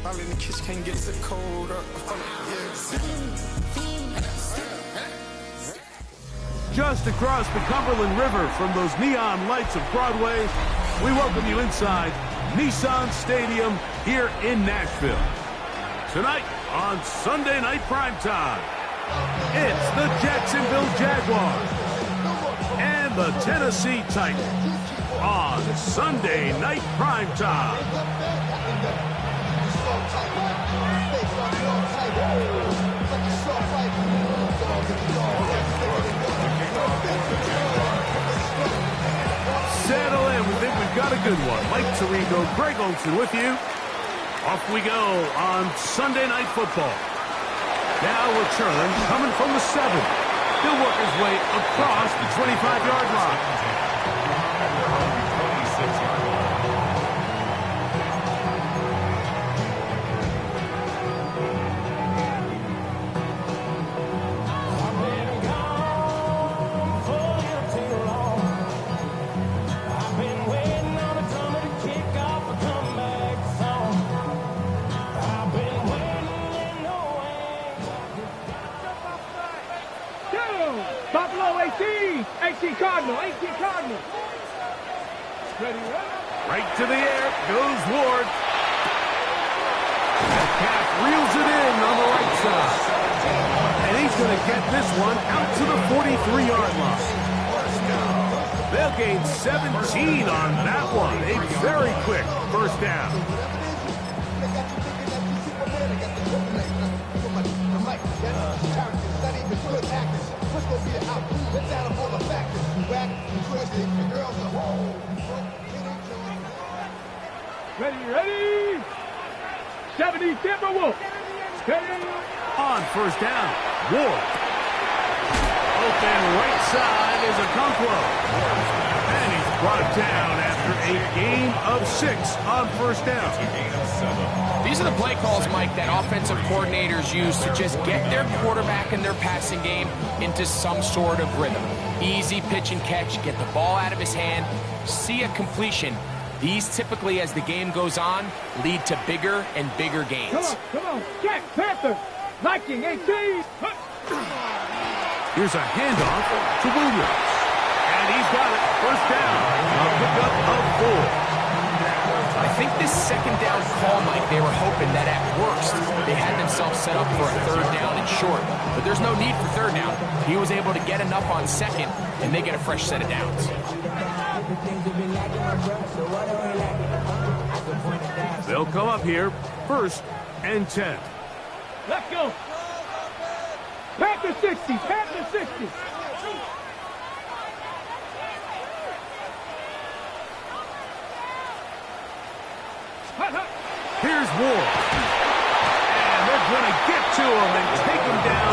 All in the kitchen can't get the cold up. Just across the Cumberland River from those neon lights of Broadway, we welcome you inside Nissan Stadium here in Nashville. Tonight on Sunday Night Primetime, it's the Jacksonville Jaguars and the Tennessee Titans on Sunday Night Primetime. Settle in. We think we've got a good one. Mike Tirico, Greg Olson with you. Off we go on Sunday Night Football. Now return coming from the 7. He'll work his way across the 25-yard line. Buffalo 18, 18 Cardinal, 18 Cardinal. Ready, right to the air goes Ward. Metcalf reels it in on the right side. And he's going to get this one out to the 43-yard line. They'll gain 17 on that one. A very quick first down. Ready. 70 Timberwolves. On first down, Ward. Open right side is a Okonkwo. And he's brought down after a gain of 6 on first down. These are the play calls, Mike, that offensive coordinators use to just get their quarterback and their passing game into some sort of rhythm. Easy pitch and catch, get the ball out of his hand, see a completion. These typically, as the game goes on, lead to bigger and bigger gains. Come on, check, Panther, Viking 18. Here's a handoff to Williams. And he's got it, first down, a pickup of 4. I think this second down call, Mike, they were hoping that at worst they had themselves set up for a third down and short. But there's no need for third down. He was able to get enough on second, and they get a fresh set of downs. They'll come up here, 1st and 10. Let's go. Panther 60, Panther 60. Here's Ward. And they're going to get to him and take him down,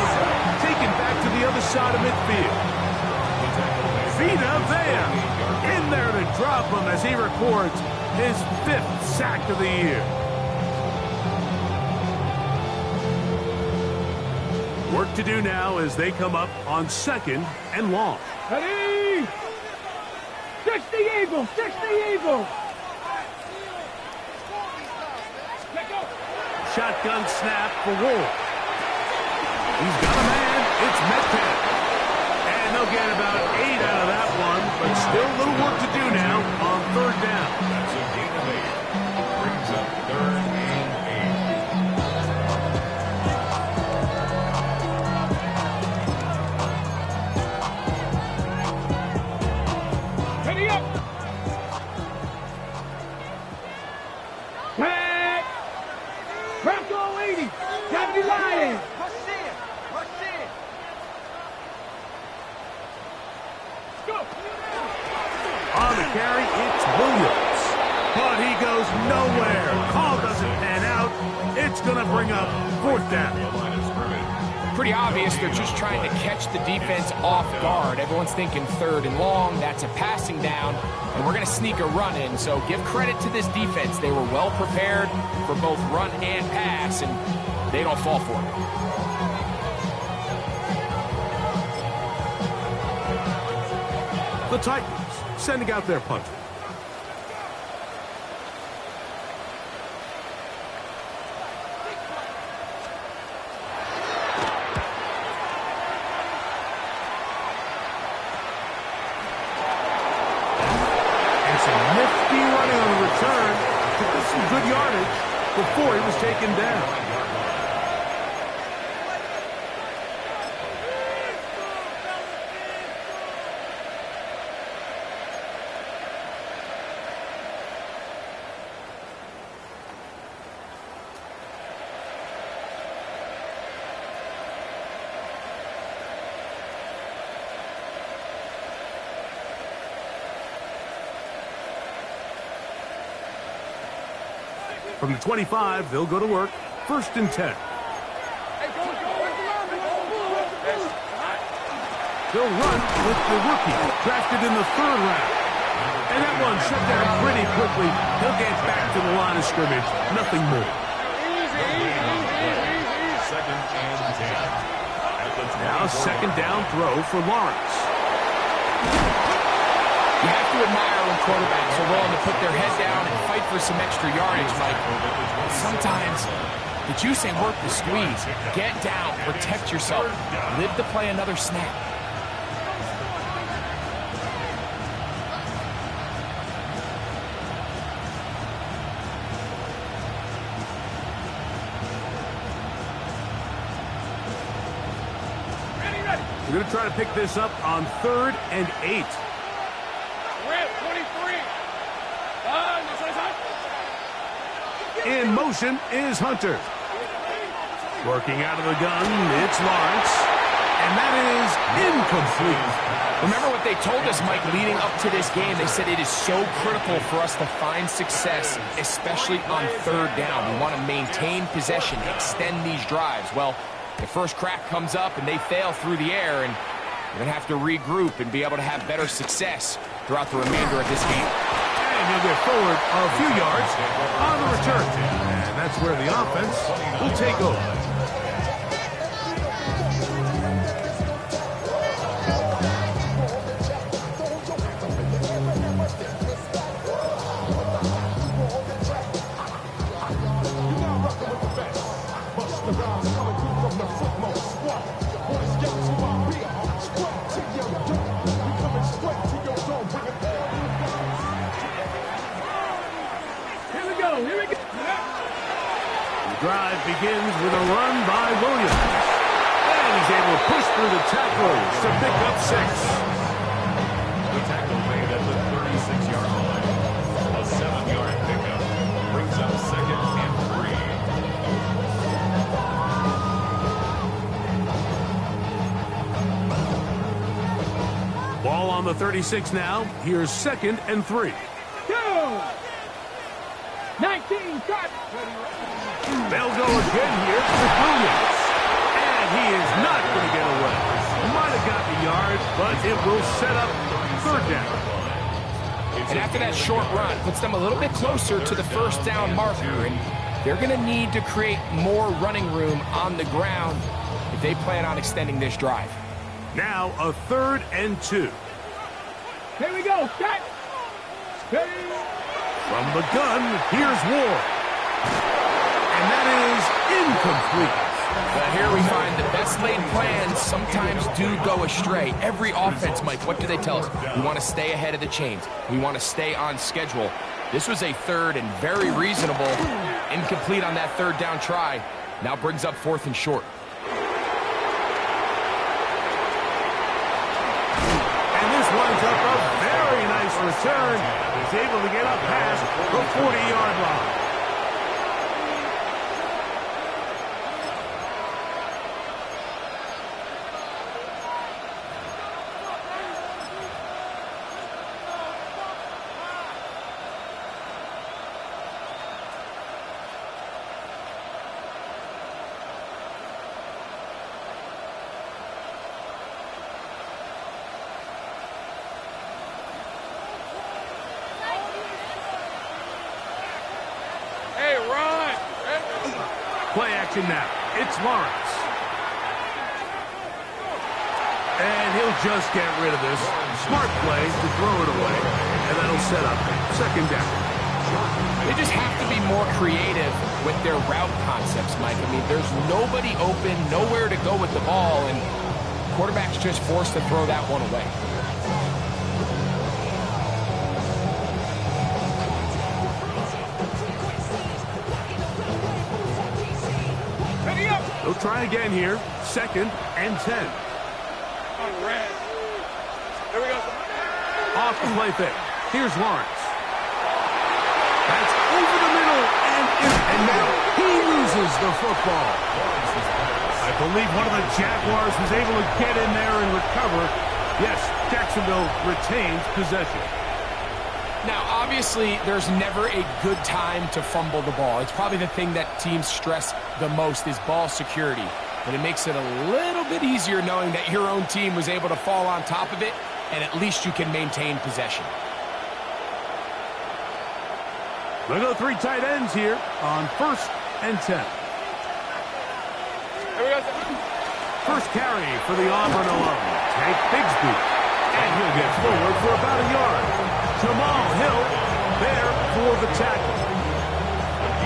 taken back to the other side of midfield. Vita Vea in there to drop him as he records his 5th sack of the year. Work to do now as they come up on 2nd and long. Ready? 60 Eagles, 60 Eagles. Shotgun snap for Ward. He's got a man. It's Metcalf. And they'll get about 8 out of that one, but still a little work to do now on 3rd down. That's a gain of 8. Brings up 3rd and 8. Ready up. Back. Bronco 80. Deputy Lion. On the carry, it's Williams. But he goes nowhere. Call doesn't pan out. It's going to bring up 4th down. Pretty obvious they're just trying to catch the defense off guard. Everyone's thinking 3rd and long. That's a passing down. And we're going to sneak a run in. So give credit to this defense. They were well prepared for both run and pass, and they don't fall for it. The Titans sending out their punter. 1 some nifty running on the return. Took us some good yardage before he was taken down. From the 25, they'll go to work. 1st and 10. They'll run with the rookie, drafted in the 3rd round. And that one shut down pretty quickly. He'll get back to the line of scrimmage. Nothing more. Now 2nd down throw for Lawrence. You have to admire when quarterbacks are willing to put their head down and fight for some extra yardage, Mike. Sometimes the juice ain't worth the squeeze. Get down, protect yourself, live to play another snap. We're going to try to pick this up on 3rd and 8. In motion is Hunter. Working out of the gun, it's Lawrence. And that is incomplete. Remember what they told us, Mike, leading up to this game? They said it is so critical for us to find success, especially on 3rd down. We want to maintain possession, extend these drives. Well, the first crack comes up and they fail through the air, and we're going to have to regroup and be able to have better success throughout the remainder of this game. And he'll get forward a few yards on the return. And that's where the offense will take over. Drive begins with a run by Williams. And he's able to push through the tackles to pick up 6. The tackle made at the 36-yard line. A 7-yard pickup brings up 2nd and 3. Ball on the 36 now. Here's 2nd and 3. Go! 19, cut! They'll go again here with Williams. And he is not going to get away. Might have got the yards, but it will set up 3rd down. And after that short run, puts them a little bit closer to the 1st down marker. And they're going to need to create more running room on the ground if they plan on extending this drive. Now a 3rd and 2. Here we go, cut! From the gun, here's Ward. And that is incomplete. But here we find the best laid plans sometimes do go astray. Every offense, Mike, what do they tell us? We want to stay ahead of the chains. We want to stay on schedule. This was a 3rd and very reasonable. Incomplete on that 3rd down try. Now brings up 4th and short. And this winds up a very nice return. He's able to get up past the 40-yard line. Play action now. It's Lawrence. And he'll just get rid of this. Smart play to throw it away. And that'll set up 2nd down. They just have to be more creative with their route concepts, Mike. I mean, there's nobody open, nowhere to go with the ball, and quarterback's just forced to throw that one away. try again here. 2nd and 10. Here we go. Off the play fake. Here's Lawrence. That's over the middle, and now he loses the football. I believe one of the Jaguars was able to get in there and recover. Yes, Jacksonville retains possession. Now, obviously, there's never a good time to fumble the ball. It's probably the thing that teams stress the most is ball security. But it makes it a little bit easier knowing that your own team was able to fall on top of it, and at least you can maintain possession. They'll go 3 tight ends here on 1st and 10. Here we go. First carry for the Auburn alum. Take Bigsby. And he'll get forward for about a yard. Jamal Hill there for the tackle.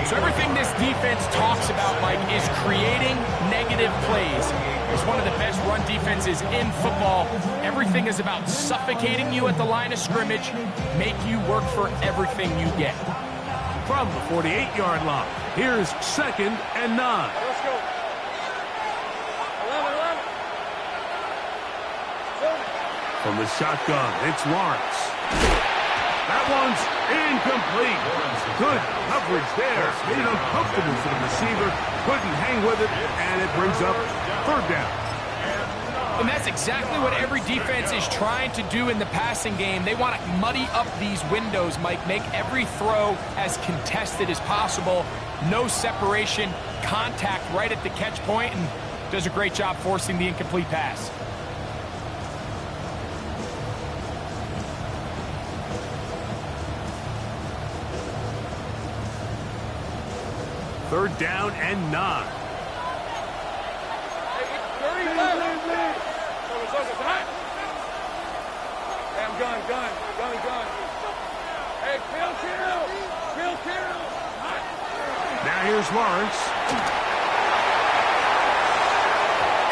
So everything this defense talks about, Mike, is creating negative plays. It's one of the best run defenses in football. Everything is about suffocating you at the line of scrimmage, make you work for everything you get. From the 48-yard line, here's 2nd and 9. Let's go. 11. From the shotgun, it's Lawrence. That one's incomplete. Good coverage there. Made it uncomfortable for the receiver. Couldn't hang with it, and it brings up 3rd down. And that's exactly what every defense is trying to do in the passing game. They want to muddy up these windows, Mike, make every throw as contested as possible. No separation, contact right at the catch point, and does a great job forcing the incomplete pass. Third down and 9. Gun. Hey, Bill Carroll. Now here's Lawrence.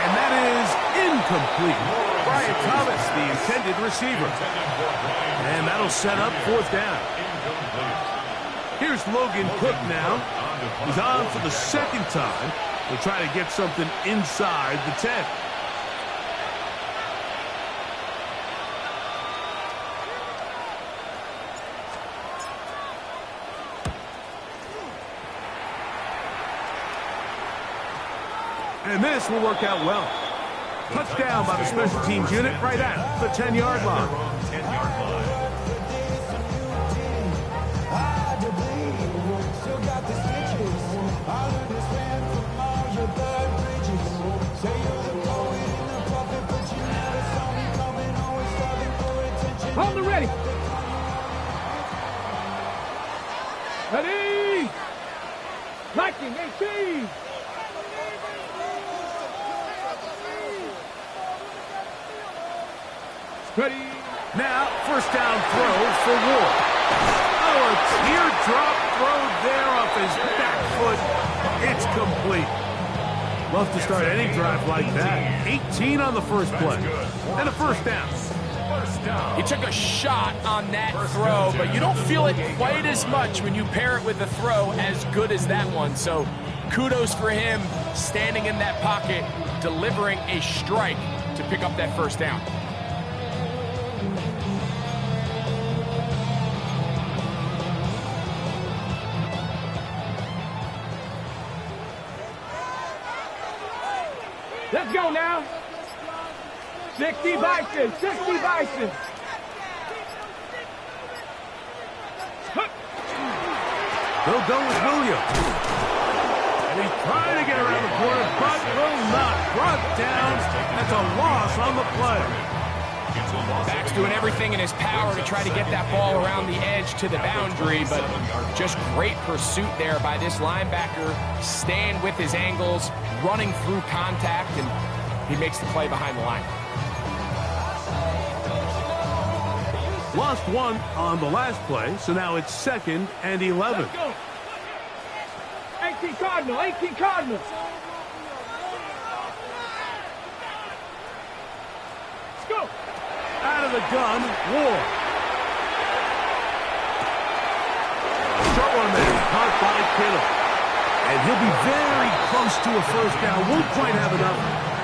And that is incomplete. Brian Thomas, the intended receiver. And that'll set up 4th down. Here's Logan Cook now. He's on for the 2nd time. He'll try to get something inside the 10. And this will work out well. Touchdown by the special teams unit right at the 10-yard line. Hold it ready. Ready. Liking 18. Ready. Now, 1st down throw for Ward. Oh, a teardrop throw there off his back foot. It's complete. Love to start any drive like that. 18 on the first play. And a 1st down. He took a shot on that throw, but you don't feel it quite as much when you pair it with a throw as good as that one. So kudos for him standing in that pocket, delivering a strike to pick up that 1st down. Let's go now. 60 Bison. They'll go with Williams. And he's trying to get around the corner, but will not. Brought down. That's a loss on the play. Back's doing everything in his power to try to get that ball around the edge to the boundary, but just great pursuit there by this linebacker, staying with his angles, running through contact, and he makes the play behind the line. Lost 1 on the last play, so now it's 2nd and 11. Let's go. 18 Cardinals. Let's go. Out of the gun, Ward. Short one there, caught by Kittle. And he'll be very close to a first down. Won't quite have enough,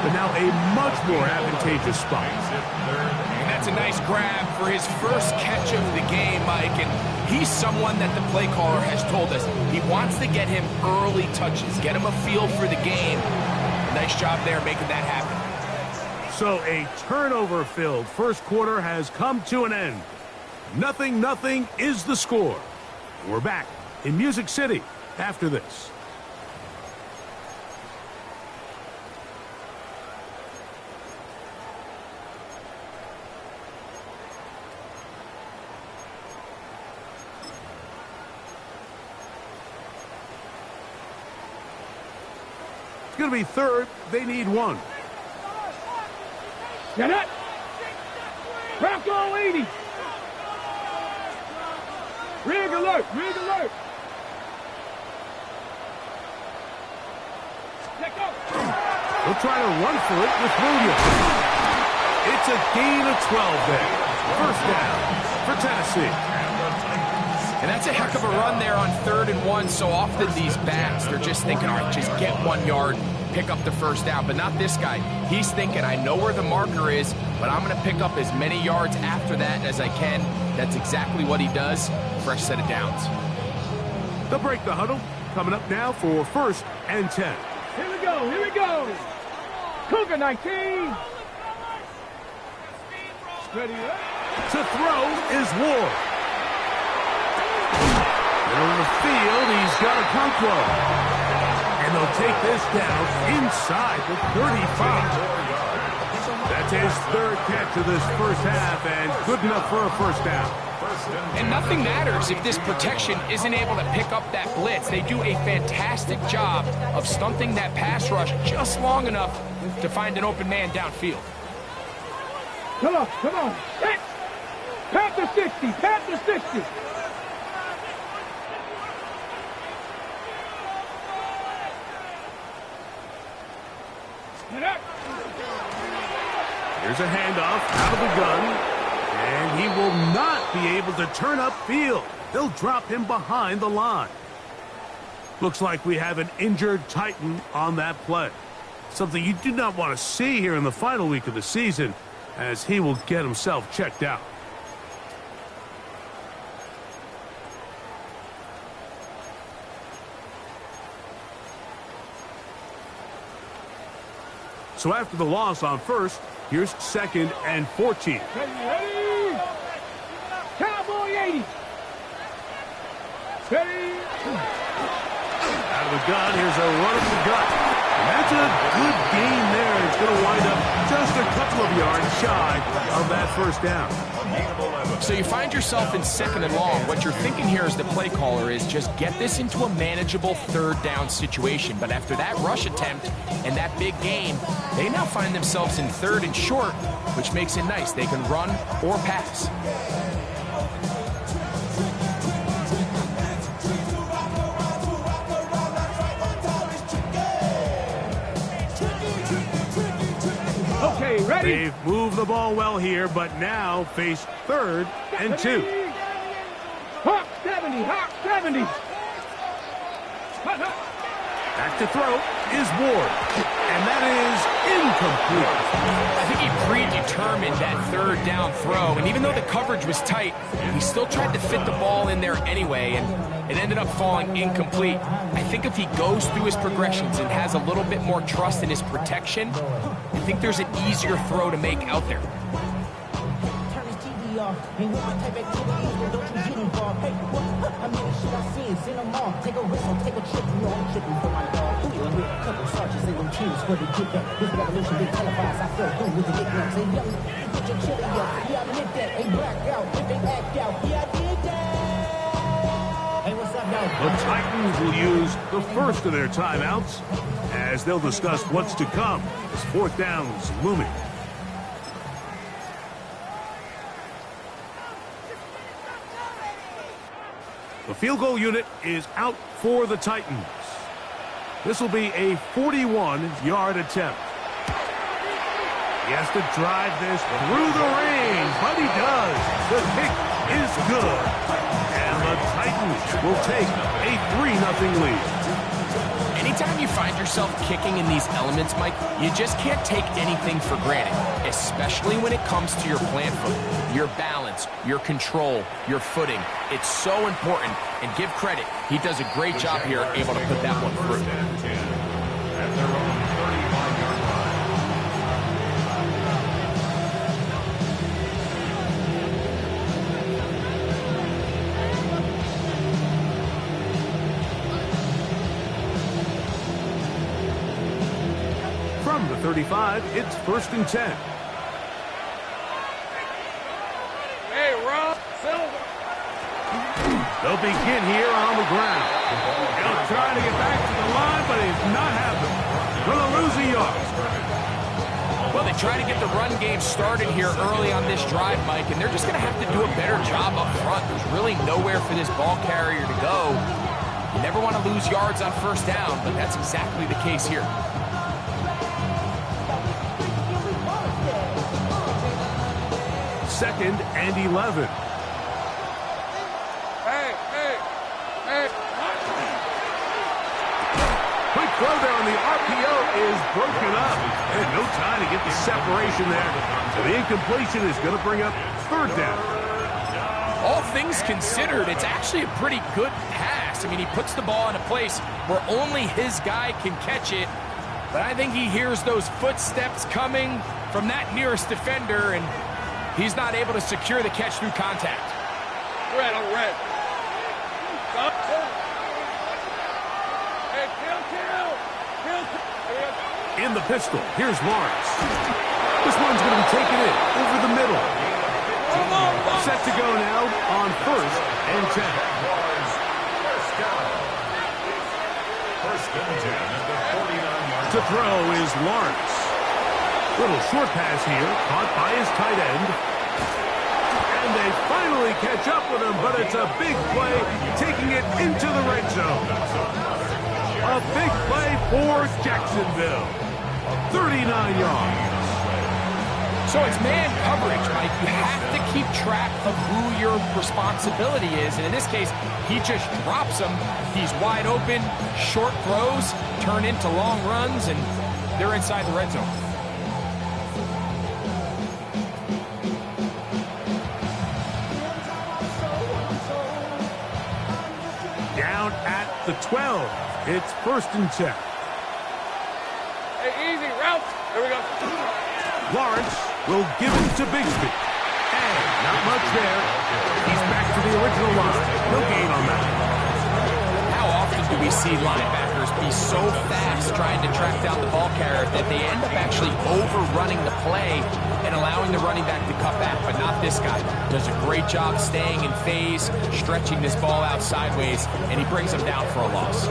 but now a much more advantageous spot. And that's a nice grab for his first catch of the game, Mike. And he's someone that the play caller has told us he wants to get him early touches, get him a feel for the game. Nice job there making that happen. So a turnover-filled first quarter has come to an end. 0-0 is the score. We're back in Music City after this. It's going to be third. They need one. Get it. Bronco 80. Rig alert. Rig alert. Let go. We'll try to run for it with Williams. It's a gain of 12 there. First down for Tennessee. And that's a heck of a run there on 3rd and 1. So often these backs, they're just thinking, all right, just get 1 yard, pick up the first down. But not this guy. He's thinking, I know where the marker is, but I'm going to pick up as many yards after that as I can. That's exactly what he does. Fresh set of downs. They'll break the huddle. Coming up now for 1st and 10. Here we go. Here we go. Cougar 19. Ready up. To throw is Ward. Middle of the field, he's got a Conquo. And they'll take this down inside the 35. That's his 3rd catch of this first half, and good enough for a first down. And nothing matters if this protection isn't able to pick up that blitz. They do a fantastic job of stunting that pass rush just long enough to find an open man downfield. Come on. Come on. Hit. Panther 60. Panther 60. Get up. Here's a handoff out of the gun, and he will not be able to turn upfield. They'll drop him behind the line. Looks like we have an injured Titan on that play. Something you do not want to see here in the final week of the season, as he will get himself checked out. So after the loss on 1st, here's 2nd and 14. Ready. Cowboy 80. Ready. Out of the gun, here's a run of the gut. And that's a good gain there. It's going to wind up just a couple of yards shy of that first down. So you find yourself in 2nd and long. What you're thinking here as the play caller is just get this into a manageable 3rd down situation. But after that rush attempt and that big gain, they now find themselves in 3rd and short, which makes it nice. They can run or pass. Okay, ready. They've moved the ball well here, but now face 3rd and 2. Hawk 70. Hawk 70. Back to throw is Ward, and that is incomplete. I think he predetermined that 3rd down throw, and even though the coverage was tight, he still tried to fit the ball in there anyway, and it ended up falling incomplete. I think if he goes through his progressions and has a little bit more trust in his protection, I think there's an easier throw to make out there. And with my type activities, well, don't you get involved. Hey, what? I mean, the shit I seen, send them off. Take a risk, I'll take a trip. You know I'm tripping for my dog. Dealing with a couple sergeants and them teams where they get that. This revolution, they televised. I fell through with the nicknames. Hey, young, put your chili up. Yeah, I admit that. Hey, black out. If they act out. Yeah, I did that. Hey, what's up, y'all? The Titans will use the first of their timeouts as they'll discuss what's to come as 4th down's looming. The field goal unit is out for the Titans. This will be a 41-yard attempt. He has to drive this through the rain, but he does. The kick is good. And the Titans will take a 3-0 lead. Anytime you find yourself kicking in these elements, Mike, you just can't take anything for granted, especially when it comes to your plant foot, your balance, your control, your footing. It's so important, and give credit. He does a great job here able to put that one through. At their own 35-yard line. From the 35, it's 1st and 10. Hey, Rob Silver. They'll begin here on the ground. He'll try to get back to the line, but he's not having it. Gonna lose a yard. Well, they try to get the run game started here early on this drive, Mike, and they're just going to have to do a better job up front. There's really nowhere for this ball carrier to go. You never want to lose yards on 1st down, but that's exactly the case here. Second and 11. Hey. Quick throw there on the RPO is broken up. And no time to get the separation there. So the incompletion is going to bring up 3rd down. All things considered, it's actually a pretty good pass. I mean, he puts the ball in a place where only his guy can catch it. But I think he hears those footsteps coming from that nearest defender, and he's not able to secure the catch through contact. Red on red. Stop. Hey, kill. In the pistol, here's Lawrence. This one's going to be taken in over the middle. Set to go now on 1st and 10. First and 10 at the 49-yard. To throw is Lawrence. Little short pass here, caught by his tight end. And they finally catch up with him, but it's a big play, taking it into the red zone. A big play for Jacksonville. 39 yards. So it's man coverage, Mike. You have to keep track of who your responsibility is. And in this case, he just drops him. He's wide open. Short throws turn into long runs, and they're inside the red zone. Down at the 12. It's 1st and 10. Hey, easy, route. There we go. Lawrence will give it to Bigsby. And not much there. He's back to the original line. No gain on that. How often do we see linebackers be so fast trying to track down the ball carrier that they end up actually overrunning the play and allowing the running back to cut back? But not this guy. Does a great job staying in phase, stretching this ball out sideways, and he brings him down for a loss.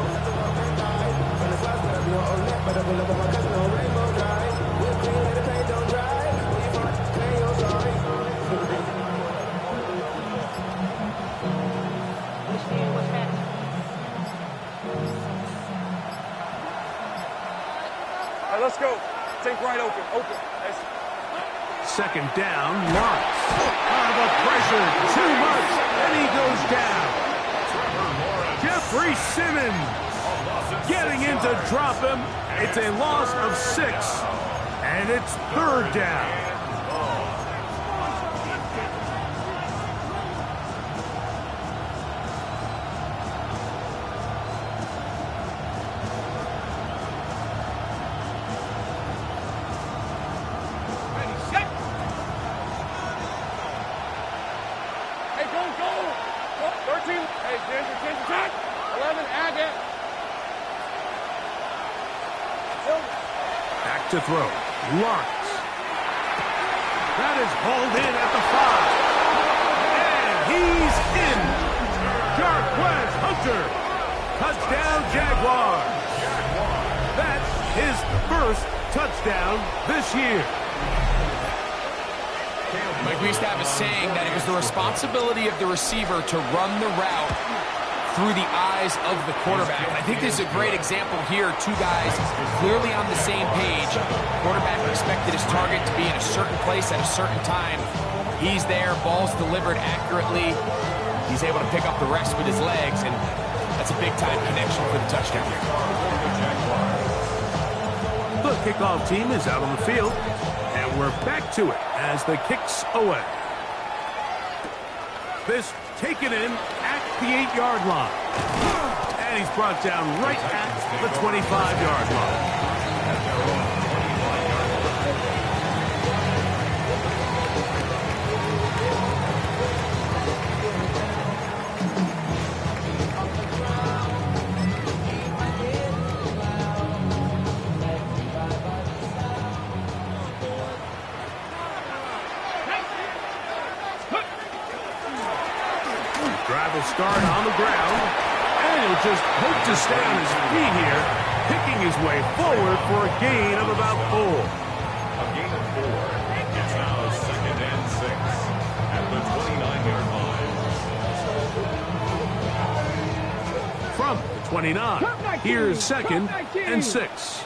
All right, let's go. Take right open. Second down, Lawrence. The pressure, too much, and he goes down. Jeffrey Simmons getting in to drop him. It's a loss of 6, and it's 3rd down. To throw, Lawrence. That is hauled in at the 5. And he's in. Jarquez Hunter. Touchdown, Jaguars. That's his 1st touchdown this year. Mike, we used to have a saying that it was the responsibility of the receiver to run the route through the eyes of the quarterback. And I think this is a great example here. Two guys clearly on the same page. Quarterback expected his target to be in a certain place at a certain time. He's there, ball's delivered accurately. He's able to pick up the rest with his legs, and that's a big-time connection for the touchdown. The kickoff team is out on the field, and we're back to it as the kick's away. This taken in at the 8-yard line. And he's brought down right at the 25-yard line. Drive will start on the ground, and he'll just hope to stay on his feet here, picking his way forward for a gain of about 4. A gain of 4. It's now 2nd and 6 at the 29-yard line. From the 29, here's 2nd and 6.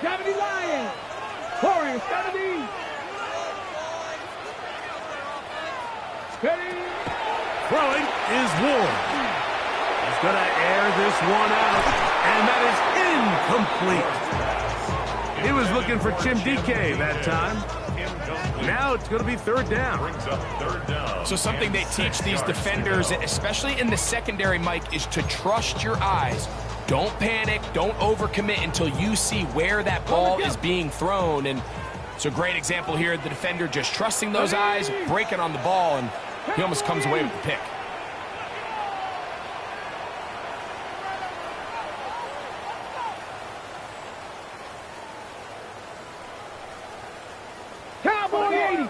70 Lions. Pouring 70. Ready. Throwing is Ward. He's going to air this one out, and that is incomplete. He was looking for Jim DK that time. Now it's going to be 3rd down. So something they teach these defenders, especially in the secondary, Mike, is to trust your eyes. Don't panic, don't overcommit until you see where that ball is being thrown. And it's a great example here, the defender just trusting those eyes, breaking on the ball, and he almost comes away with the pick. Cowboy 80.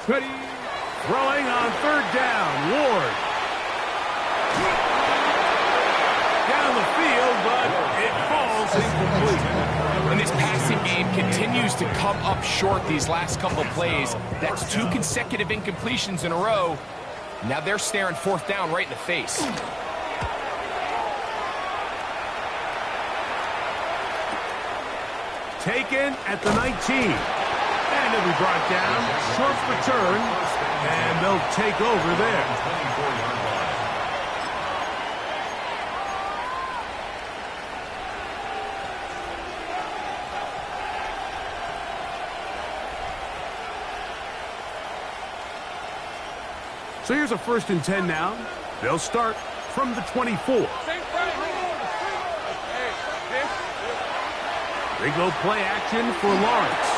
Ready. Throwing on 3rd down, Ward. Down the field, but it falls incomplete. And this passing game continues to come up short these last couple plays. That's 2 consecutive incompletions in a row. Now they're staring 4th down right in the face. Taken at the 19. And it'll be brought down, short return, and they'll take over there. 24-yard line. So here's a 1st and 10 now. They'll start from the 24. They go play action for Lawrence.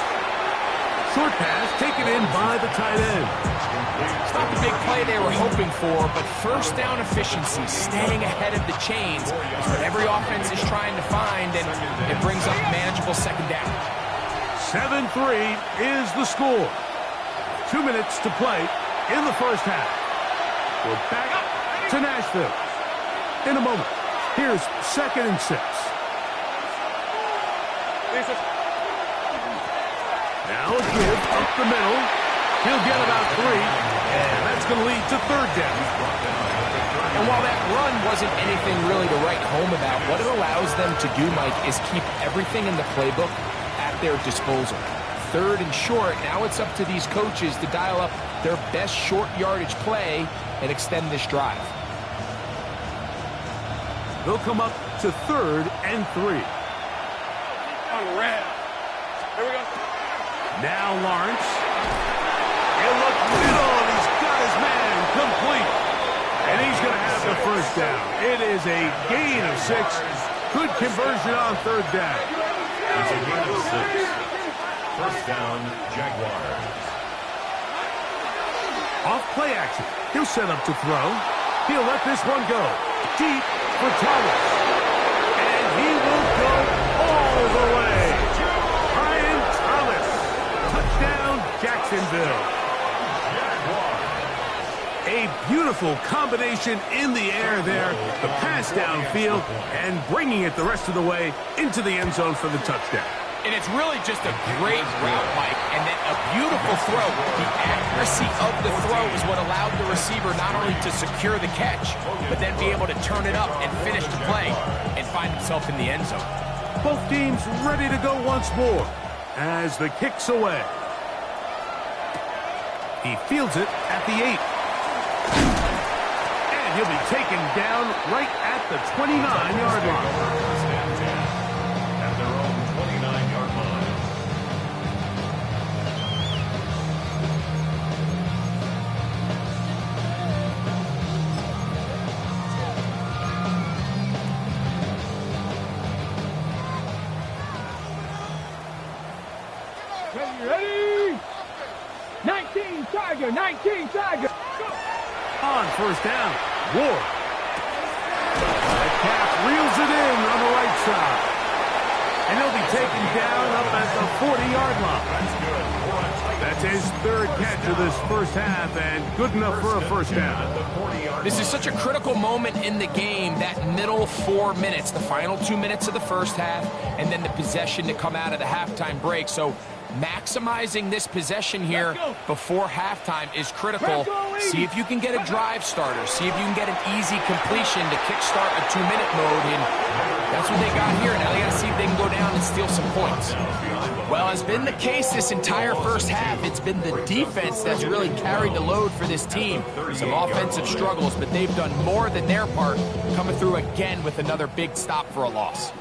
Short pass taken in by the tight end. It's not the big play they were hoping for, but 1st down efficiency, staying ahead of the chains, is what every offense is trying to find, and it brings up manageable 2nd down. 7-3 is the score. 2 minutes to play in the 1st half. We're back to Nashville. In a moment, here's 2nd and 6. Now a give up the middle. He'll get about 3, and that's going to lead to 3rd down. And while that run wasn't anything really to write home about, what it allows them to do, Mike, is keep everything in the playbook at their disposal. 3rd and short, now it's up to these coaches to dial up their best short yardage play and extend this drive. They'll come up to 3rd and 3. Here we go. Now Lawrence. He'll look middle, and he's got his man complete. And he's going to have the 1st down. It is a gain of 6. Good conversion on 3rd down. It's a gain of 6. 1st down, Jaguars. Off play action. He'll set up to throw. He'll let this one go. Deep for Thomas. And he will go all the way. Brian Thomas. Touchdown, Jacksonville. A beautiful combination in the air there. The pass downfield and bringing it the rest of the way into the end zone for the touchdown. And it's really just a great route, Mike, and then a beautiful throw. The accuracy of the throw is what allowed the receiver not only to secure the catch, but then be able to turn it up and finish the play and find himself in the end zone. Both teams ready to go once more as the kick's away. He fields it at the 8. he'll be taken down right at the 29-yard line. First and 10 at their own 29-yard line. Ready? 19 Tiger, 19 Tiger. On first down, Ward. Metcalf reels it in on the right side. And he'll be taken down up at the 40-yard line. That's his third catch of this first half, and good enough for a first down. This is such a critical moment in the game, that middle 4 minutes, the final 2 minutes of the first half, and then the possession to come out of the halftime break. So maximizing this possession here before halftime is critical. See if you can get a drive starter. See if you can get an easy completion to kickstart a 2-minute mode, and that's what they got here. Now they got to see if they can go down and steal some points. Well, as been the case this entire first half, it's been the defense that's really carried the load for this team. Some offensive struggles, but they've done more than their part, coming through again with another big stop for a loss.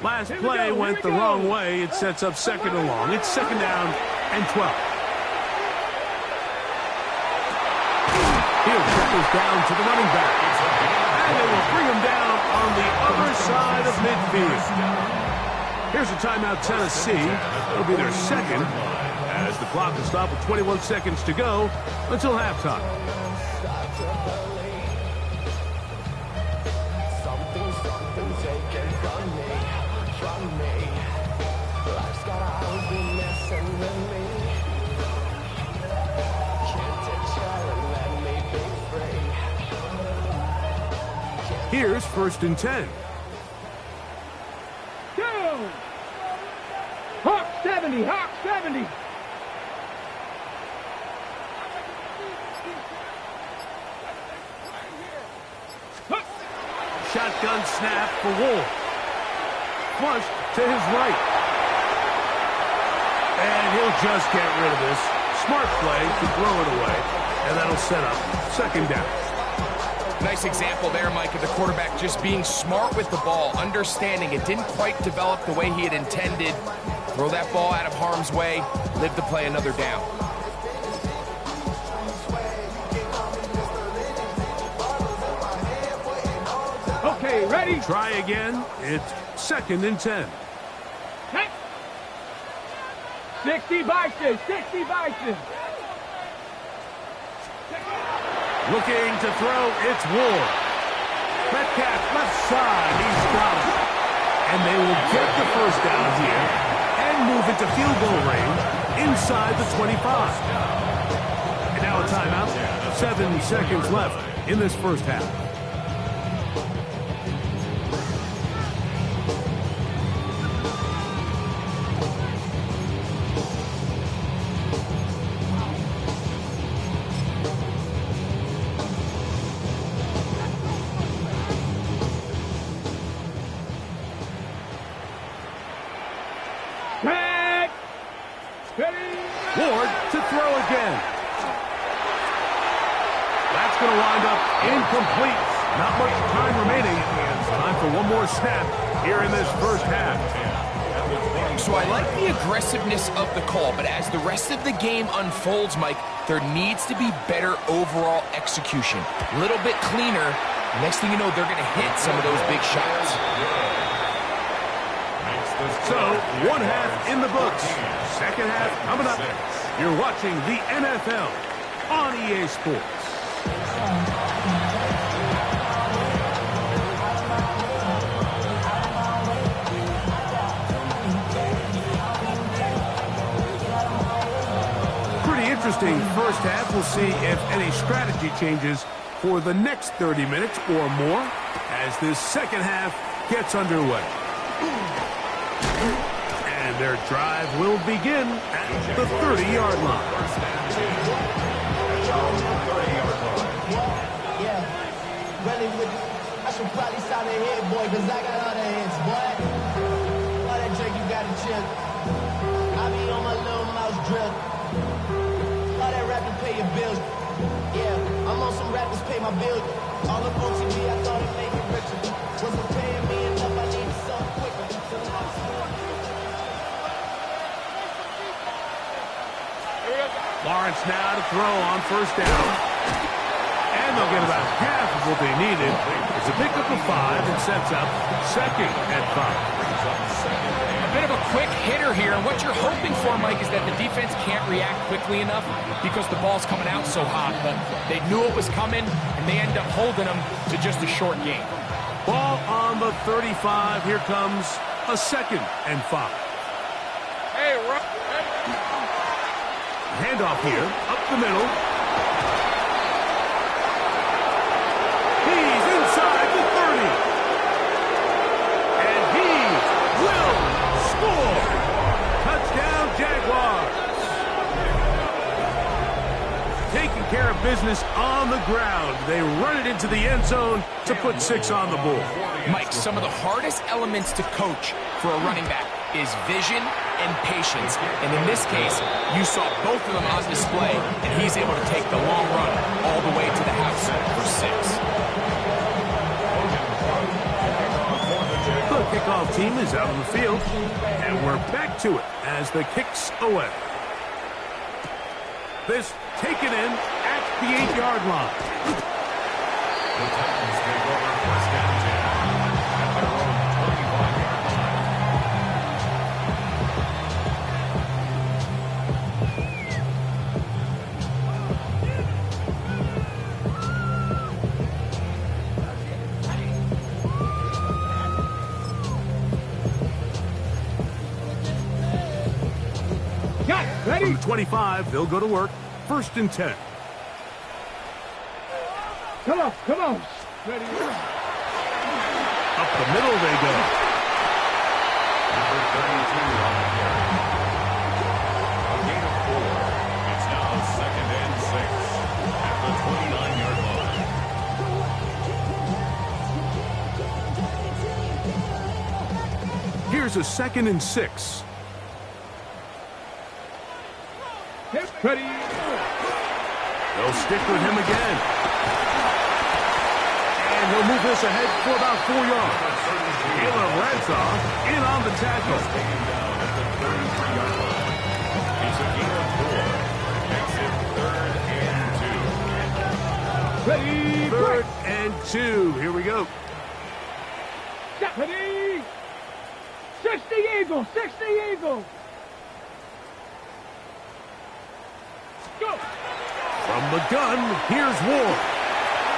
Last play went the wrong way. It sets up second and long. It's second down and 12. He'll trickles down to the running back. And they will bring him down on the other side of midfield. Here's a timeout, Tennessee. It'll be their second as the clock will stop with 21 seconds to go until halftime. Here's first and 10. Go! Hawk 70, Hawk 70. Shotgun snap for Ward. Flush to his right. And he'll just get rid of this. Smart play to throw it away. And that'll set up second down. Nice example there, Mike, of the quarterback just being smart with the ball, understanding it didn't quite develop the way he had intended. Throw that ball out of harm's way, live to play another down. Okay, ready? Try again. It's second and 10. 60 Bison, 60 Bison. Looking to throw, it's Ward. Metcalf left side, he's got it. And they will get the first down here and move into field goal range inside the 25. And now a timeout. 7 seconds left in this first half. Ward to throw again. That's going to wind up incomplete. Not much time remaining. Time for one more snap here in this first half. So I like the aggressiveness of the call, but as the rest of the game unfolds, Mike, there needs to be better overall execution. A little bit cleaner. Next thing you know, they're going to hit some of those big shots. So, one half in the books. Second half coming up. You're watching the NFL on EA Sports. Pretty interesting first half. We'll see if any strategy changes for the next 30 minutes or more as this second half gets underway. And their drive will begin at the 30-yard line. Yeah, really with, I should probably sign a hit, boy, because I got other hits, boy. All that drink you got to chill. I be on my little mouse drill. All that rap to pay your bills. Yeah, I'm on some rappers pay my bills. All up on TV, I thought it made me richer. Wasn't paying me enough, I needed something quicker. Lawrence now to throw on first down. And they'll get about half of what they needed. It's a pickup of 5 and sets up second and 5. A bit of a quick hitter here, and what you're hoping for, Mike, is that the defense can't react quickly enough because the ball's coming out so hot, but they knew it was coming, and they end up holding them to just a short game. Ball on the 35. Here comes a second and 5. Hey, Rob. Handoff here, up the middle. He's inside the 30. And he will score. Touchdown, Jaguars. Taking care of business on the ground. They run it into the end zone to put 6 on the board. Mike, some of the hardest elements to coach for a running back is vision and patience. And in this case, you saw both of them on display, and he's able to take the long run all the way to the house for 6. The kickoff team is out on the field, and we're back to it as the kick's away. This taken in at the 8-yard line. The Titans take over first down 10 at their own 25-yard line. Got it. Ready? From the 25, they'll go to work. First and 10. Come on, come on. Ready? Up the middle they go. Number 32 on the carry. A gain of 4. It's now second and 6 at the 29-yard line. Here's a second and 6. Ready? They'll stick with him again. And he'll move this ahead for about 4 yards. Caleb Ransaw in on the tackle. Taken down at the 33-yard line. It's a gain of 4. Makes it third and 2. Ready? Third and 2. Here we go. Ready? 60 Eagles, 60 Eagles. Go. From the gun, here's Ward.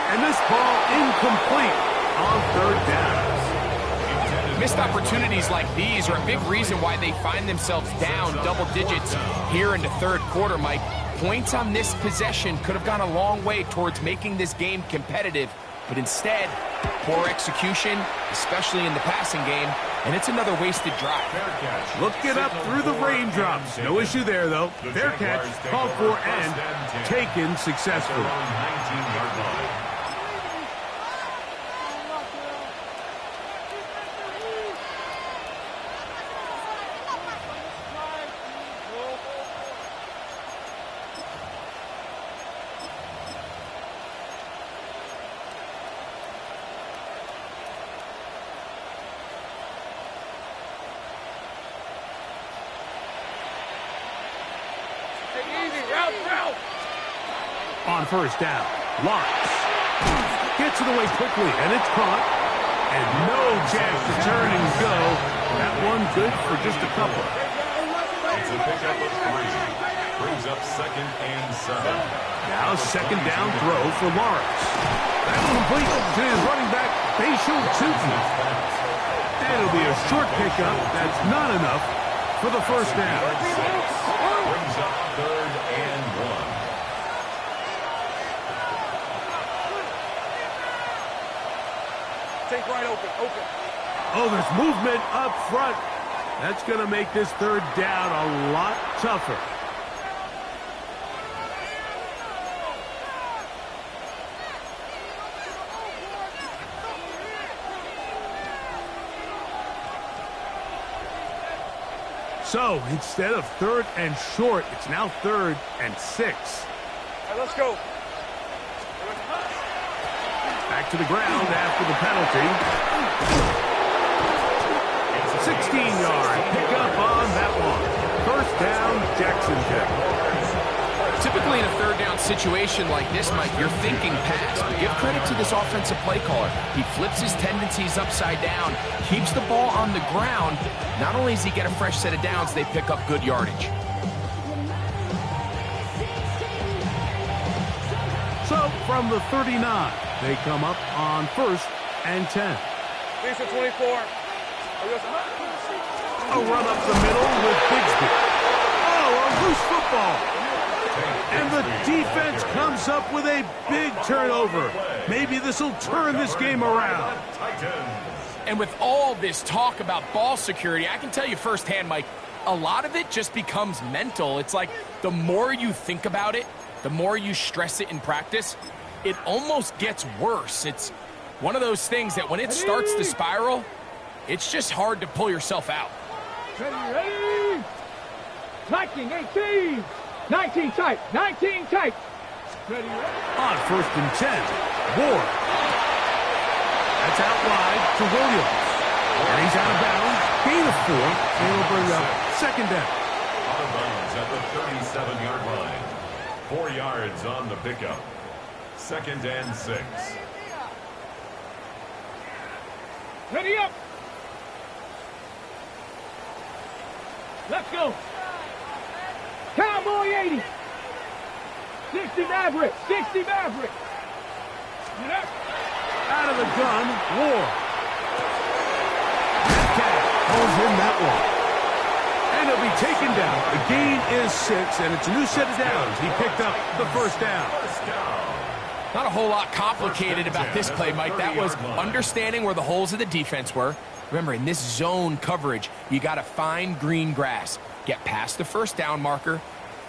And this ball incomplete on third down. Missed opportunities like these are a big reason why they find themselves down double digits here in the third quarter, Mike. Points on this possession could have gone a long way towards making this game competitive, but instead, poor execution, especially in the passing game, and it's another wasted drive. Look it up through the raindrops. No issue there, though. Fair catch, called for, and taken successfully. 19-yard line. On first down, Lawrence gets it away quickly, and it's caught. And no chance to turn and go. That one good for just a couple. It's a pickup of 3. Brings up second and 7. Now second down throw for Lawrence. That's complete to his running back, Facial Tutin. And it'll be a short pickup. That's not enough for the first down. Brings up third and 1. Take right open. Oh, there's movement up front. That's going to make this third down a lot tougher. So instead of third and short, it's now third and 6. All right, let's go. Back to the ground after the penalty. 16-yard pickup on that one. First down, Jacksonville. Typically in a third down situation like this, Mike, you're thinking pass. But give credit to this offensive play caller. He flips his tendencies upside down, keeps the ball on the ground. Not only does he get a fresh set of downs, they pick up good yardage. So from the 39, they come up on 1st and 10. These are 24. A run up the middle with Bigsby. Oh, a loose football. And the defense comes up with a big turnover. Maybe this will turn this game around. And with all this talk about ball security, I can tell you firsthand, Mike, a lot of it just becomes mental. It's like the more you think about it, the more you stress it in practice, it almost gets worse. It's one of those things that when it starts to spiral, it's just hard to pull yourself out. Ready? 19, 18. 19 tight. 19 tight. Ready? On 1st and 10, Ward. That's out wide to Williams. And he's out of bounds. Gain of 4. And it'll bring up 2nd down. Out of bounds at the 37-yard line. 4 yards on the pickup. 2nd and 6. Ready up. Let's go. Cowboy 80. 60 Maverick. 60 Maverick. Out of the gun, Ward. Metcalf holds in that one. And he'll be taken down. The gain is 6, and it's a new set of downs. He picked up the first down. Not a whole lot complicated about this play, Mike. That was understanding where the holes of the defense were. Remember, in this zone coverage, you got to find green grass. Get past the first down marker,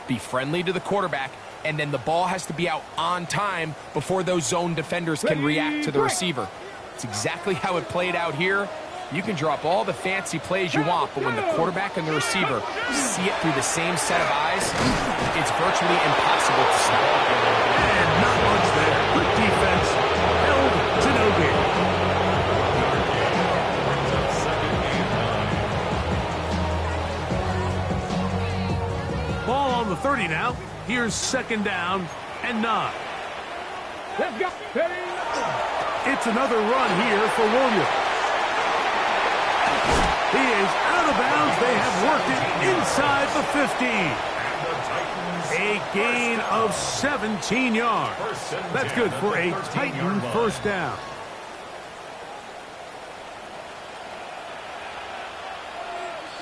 be friendly to the quarterback, and then the ball has to be out on time before those zone defenders can react to the receiver. It's exactly how it played out here. You can drop all the fancy plays you want, but when the quarterback and the receiver see it through the same set of eyes, it's virtually impossible to stop. And not much there. Good defense. Held to no gain. Ball on the 30 now. Here's 2nd down and 9. Let's go. It's another run here for Williams. He is out of bounds. They have worked it inside the 50. A gain of 17 yards. That's good for a Titan first down.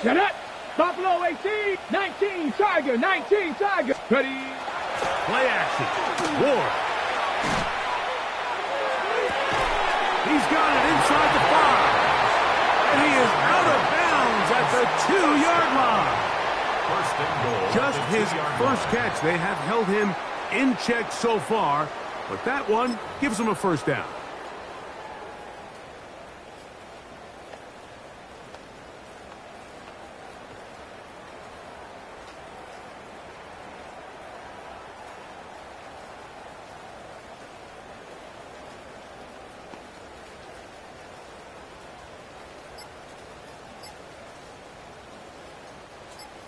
Shut up. Buffalo 18. 19 Tiger. 19 Tiger. Ready. Play action. Ward. He's got it inside the 5. And he is out of bounds at the 2-yard line. First and goal. Just his first catch. They have held him in check so far, but that one gives him a first down.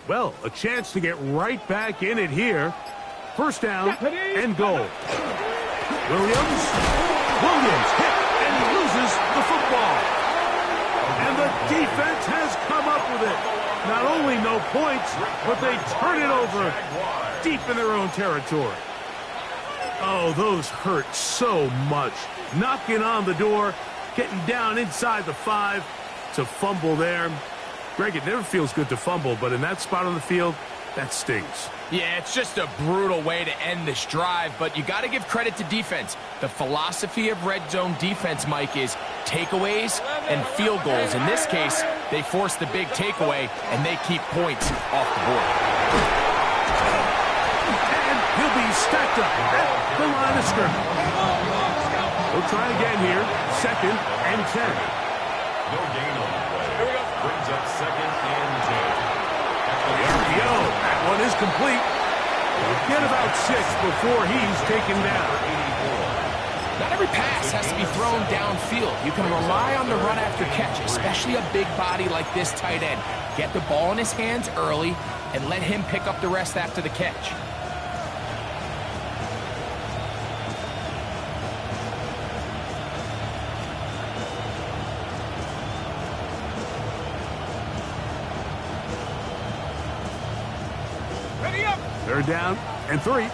Well, a chance to get right back in it here. First down and goal. Williams hit and loses the football. And the defense has come up with it. Not only no points, but they turn it over deep in their own territory. Oh, those hurt so much. Knocking on the door, getting down inside the 5 to fumble there. Greg, it never feels good to fumble, but in that spot on the field, that stings. Yeah, it's just a brutal way to end this drive, but you got to give credit to defense. The philosophy of red zone defense, Mike, is takeaways and field goals. In this case, they force the big takeaway, and they keep points off the board. And he'll be stacked up at the line of scrimmage. We'll try again here. 2nd and 10. No gain on the play. Brings up 2nd and 10. The RPO. That one is complete. We'll get about 6 before he's taken down. Not every pass has to be thrown downfield. You can rely on the run after catch, especially a big body like this tight end. Get the ball in his hands early and let him pick up the rest after the catch. Ready up. Third down and 3. Hey,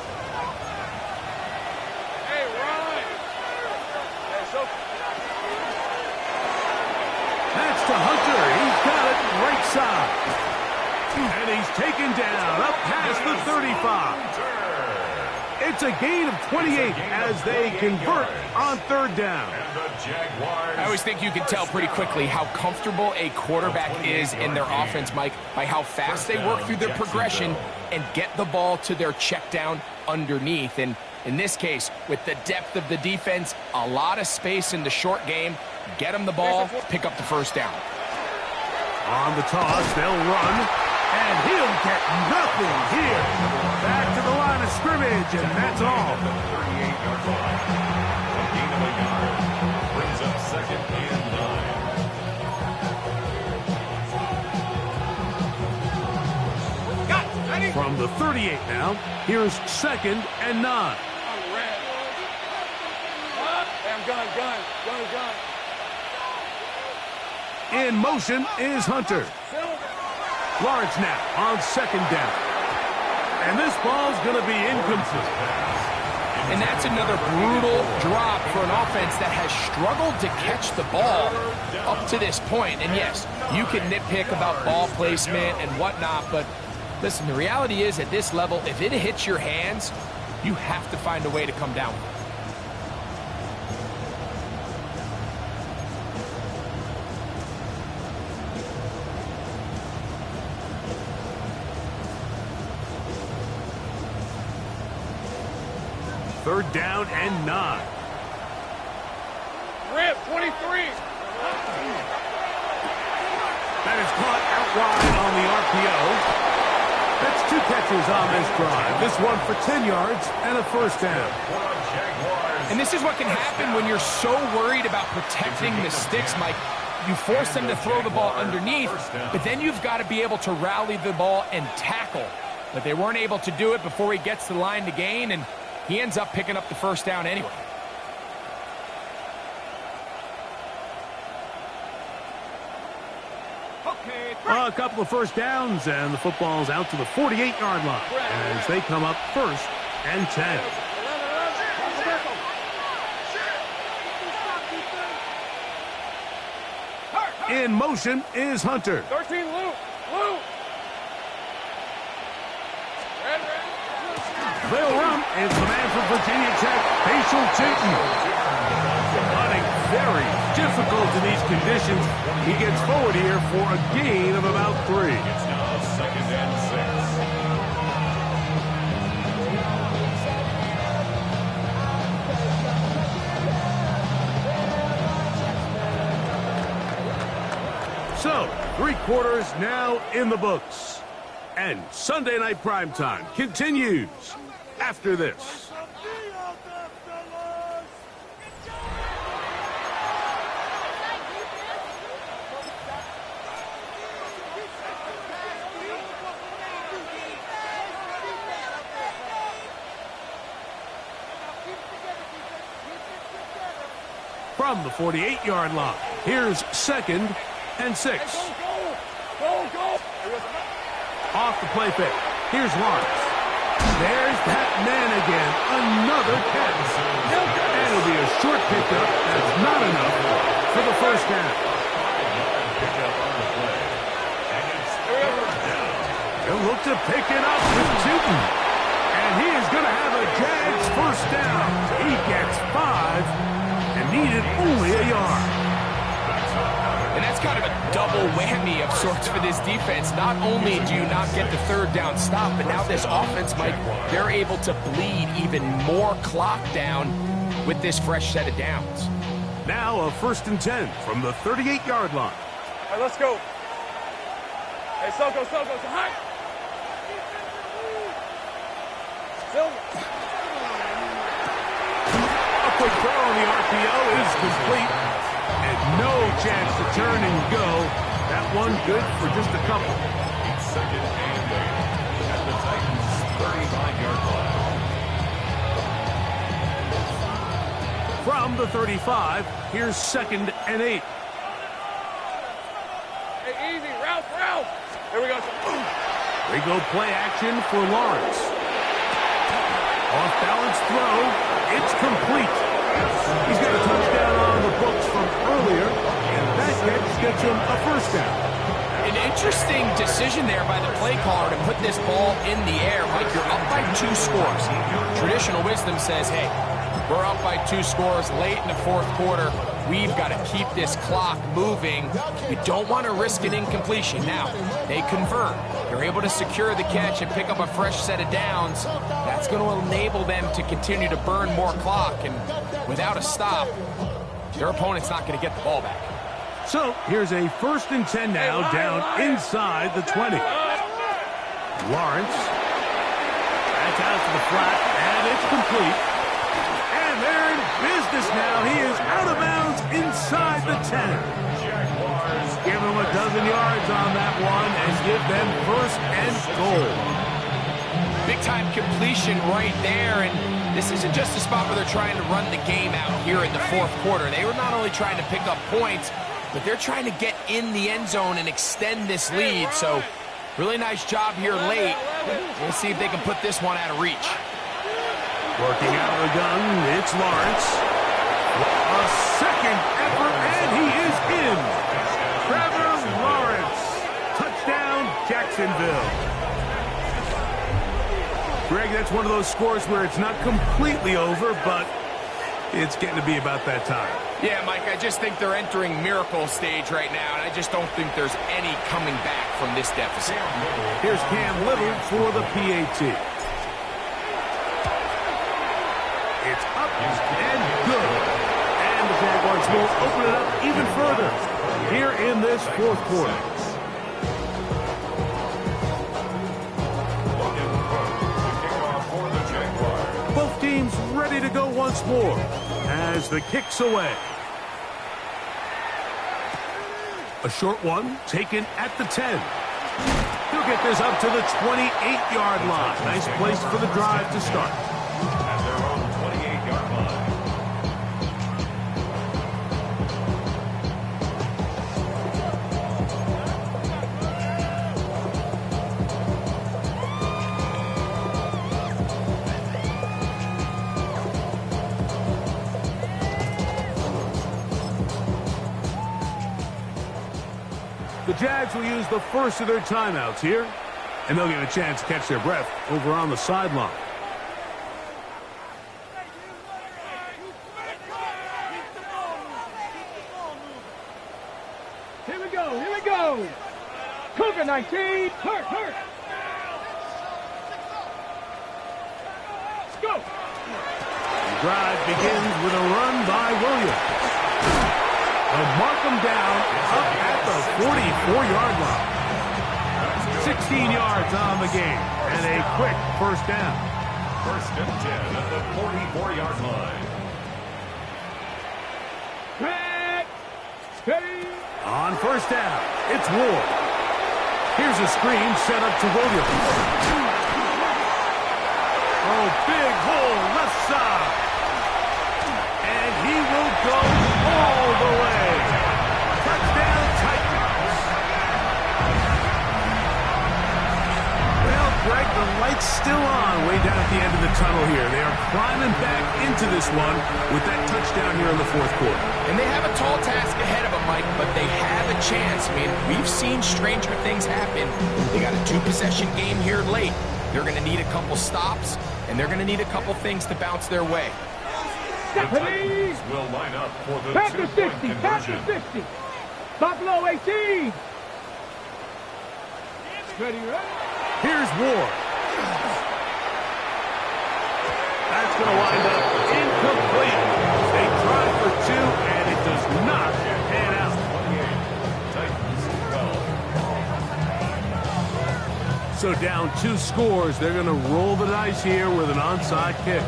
Ryan. Hey, so That's to Hunter. He's got it right side. And he's taken down up past the 35. It's a gain of 28 as they convert on third down. I always think you can tell pretty quickly how comfortable a quarterback is in their offense, Mike, by how fast they work through their progression and get the ball to their check down underneath. And in this case, with the depth of the defense, a lot of space in the short game, get them the ball, pick up the first down. On the toss, they'll run. And he'll get nothing here. Back to the line of scrimmage, and that's all. 38-yard line. A gain of a yard. Brings up second and 9. From the 38 now, here's second and 9. I'm gun. In motion is Hunter. Lawrence now on second down. And this ball's going to be incomplete. And that's another brutal drop for an offense that has struggled to catch the ball up to this point. And yes, you can nitpick about ball placement and whatnot, but listen, the reality is at this level, if it hits your hands, you have to find a way to come down with it. Third down and 9. Rip, 23. That is caught out wide on the RPO. That's 2 catches on this drive. This one for 10 yards and a first down. And this is what can happen when you're so worried about protecting the sticks, Mike. You force them to throw the ball underneath, but then you've got to be able to rally the ball and tackle. But they weren't able to do it before he gets the line to gain, and he ends up picking up the first down anyway. A couple of first downs, and the football's out to the 48-yard line as they come up first and 10. In motion is Hunter. 13, Lou. They'll run. It's the man from Virginia Tech, g17. Running very difficult in these conditions. He gets forward here for a gain of about 3. It's now second and 6. So, 3 quarters now in the books. And Sunday Night Primetime continues after this. From the 48-yard line, here's second and 6. Go. Off the play fake. Here's Lawrence. There's that man again. Another catch. And it'll be a short pickup. That's not enough for the first down. He'll look to pick it up with Tootin. And he is going to have a Jags first down. He gets 5 and needed only a yard. And that's kind of a double whammy of sorts for this defense. Not only do you not get the third down stop, but now this offense, Mike, they're able to bleed even more clock down with this fresh set of downs. Now a first and 10 from the 38-yard line. All right, let's go. Hey, Soko, high. quick throw on the RPO is complete. And no chance to turn and go. That one good for just a couple. It's second and 8 at the Titans' 35-yard line. From the 35, here's second and 8. Hey, easy. Ralph. Here we go. They go play action for Lawrence. Off balance throw. It's complete. He's got a touchdown on the books from earlier, and that catch gets him a first down. An interesting decision there by the play caller to put this ball in the air. Like, you're up by 2 scores. Traditional wisdom says, hey, we're up by 2 scores late in the fourth quarter. We've got to keep this clock moving. We don't want to risk an incompletion. Now, they convert. They're able to secure the catch and pick up a fresh set of downs. That's going to enable them to continue to burn more clock. And without a stop, their opponent's not going to get the ball back. So here's a 1st and 10 now, down inside the 20. Lawrence. That's out to the flat, and it's complete. And they're in business now. He is out of bounds inside the 10. Give him a dozen yards on that one and give them 1st and goal. Big-time completion right there, and this isn't just a spot where they're trying to run the game out here in the fourth quarter. They were not only trying to pick up points, but they're trying to get in the end zone and extend this lead. So really nice job here late. We'll see if they can put this one out of reach. Working out of the gun, it's Lawrence. A second effort, and he is in. Trevor Lawrence. Touchdown, Jacksonville. Greg, that's one of those scores where it's not completely over, but it's getting to be about that time. Yeah, Mike, I just think they're entering miracle stage right now, and I just don't think there's any coming back from this deficit. Here's Cam Little for the PAT. It's up and good. And the Jaguars will open it up even further here in this fourth quarter. Both teams ready to go once more as the kick's away. A short one taken at the 10. He'll get this up to the 28-yard line. Nice place for the drive to start. At their own 28-yard line. The Jags will use the first of their timeouts here, and they'll get a chance to catch their breath over on the sideline. Here we go. Cougar 19. Hurt. Let's go. The drive begins with a run by Williams. They'll mark him down up at the 44-yard line. 16 yards on the game, and a quick first down. 1st and 10 at the 44-yard line. Back. Steady. On first down, it's Ward. Here's a screen set up to Williams. Oh, big hole left side. And he will go all the way. Touchdown, Titans. Well, Greg, the light's still on way down at the end of the tunnel here. They are climbing back into this one with that touchdown here in the fourth quarter. And they have a tall task ahead of them, Mike, but they have a chance. I mean, we've seen stranger things happen. They got a 2-possession game here late. They're going to need a couple stops, and they're going to need a couple things to bounce their way. The Titans will line up for the Back to 60. two-point Back to conversion. 60. Buffalo 18. Ready. Here's Ward. That's going to wind up incomplete. They try for 2, and it does not pan out. 28, Titans 12. So down 2 scores, they're going to roll the dice here with an onside kick.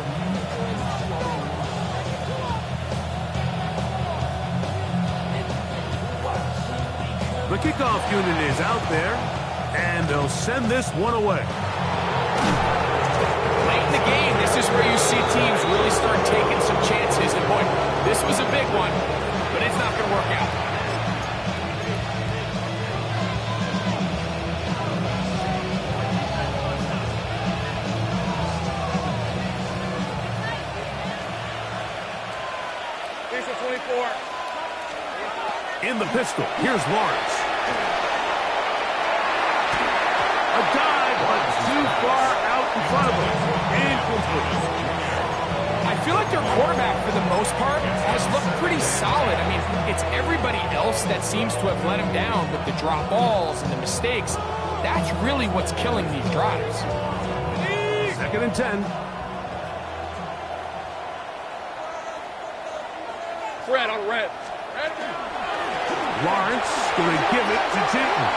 The kickoff unit is out there, and they'll send this one away. Late in the game, this is where you see teams really start taking some chances. And boy, this was a big one, but it's not going to work out. In the pistol, here's Lawrence. A dive, but too far out in front of him. Incomplete. I feel like their quarterback, for the most part, has looked pretty solid. I mean, it's everybody else that seems to have let him down with the drop balls and the mistakes. That's really what's killing these drives. 2nd and 10. Fred on red. Lawrence going to give it to Tinton.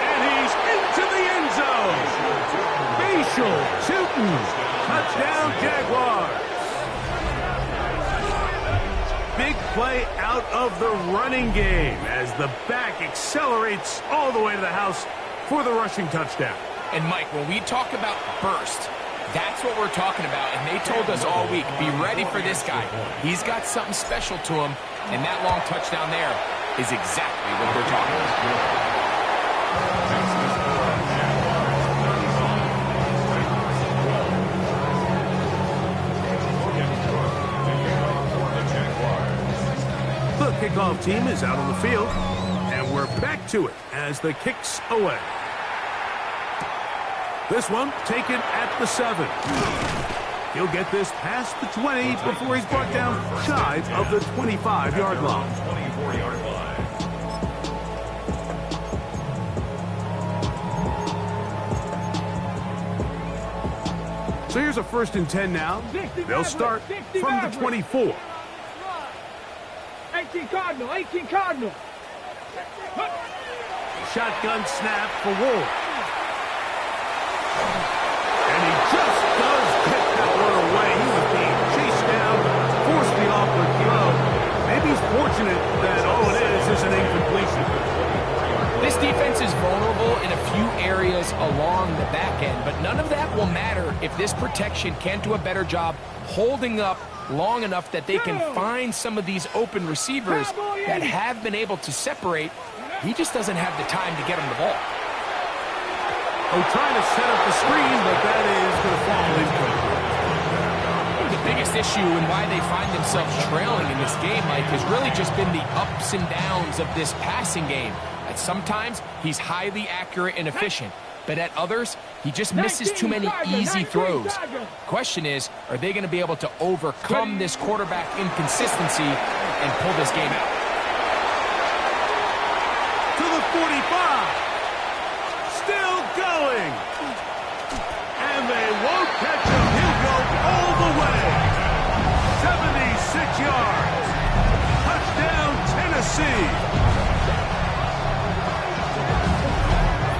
And he's into the end zone. Facial Tinton. Touchdown, Jaguars. Big play out of the running game as the back accelerates all the way to the house for the rushing touchdown. And Mike, when we talk about burst, that's what we're talking about, and they told us all week, be ready for this guy. He's got something special to him, and that long touchdown there is exactly what they're talking about. The kickoff team is out on the field, and we're back to it as the kick's away. This one taken at the 7. He'll get this past the 20 before he's brought down shy of the 25-yard line. 24-yard line. So here's a 1st and 10 now. They'll start from the 24. 18 Cardinal, 18 Cardinal. Shotgun snap for Wolf. And he just does pick that one away. He was being chased down, forced the awkward throw. Maybe he's fortunate that all it is an incompletion. This defense is vulnerable in a few areas along the back end, but none of that will matter if this protection can't do a better job holding up long enough that they can find some of these open receivers that have been able to separate. He just doesn't have the time to get him the ball. Oh, trying to set up the screen, but that is going to fall incomplete. The biggest issue and why they find themselves trailing in this game, Mike, has really just been the ups and downs of this passing game. At sometimes, he's highly accurate and efficient, but at others, he just misses too many easy throws. Question is, are they going to be able to overcome this quarterback inconsistency and pull this game out? To the 45. Still going. And they won't catch him. He'll go all the way. 76 yards. Touchdown, Tennessee.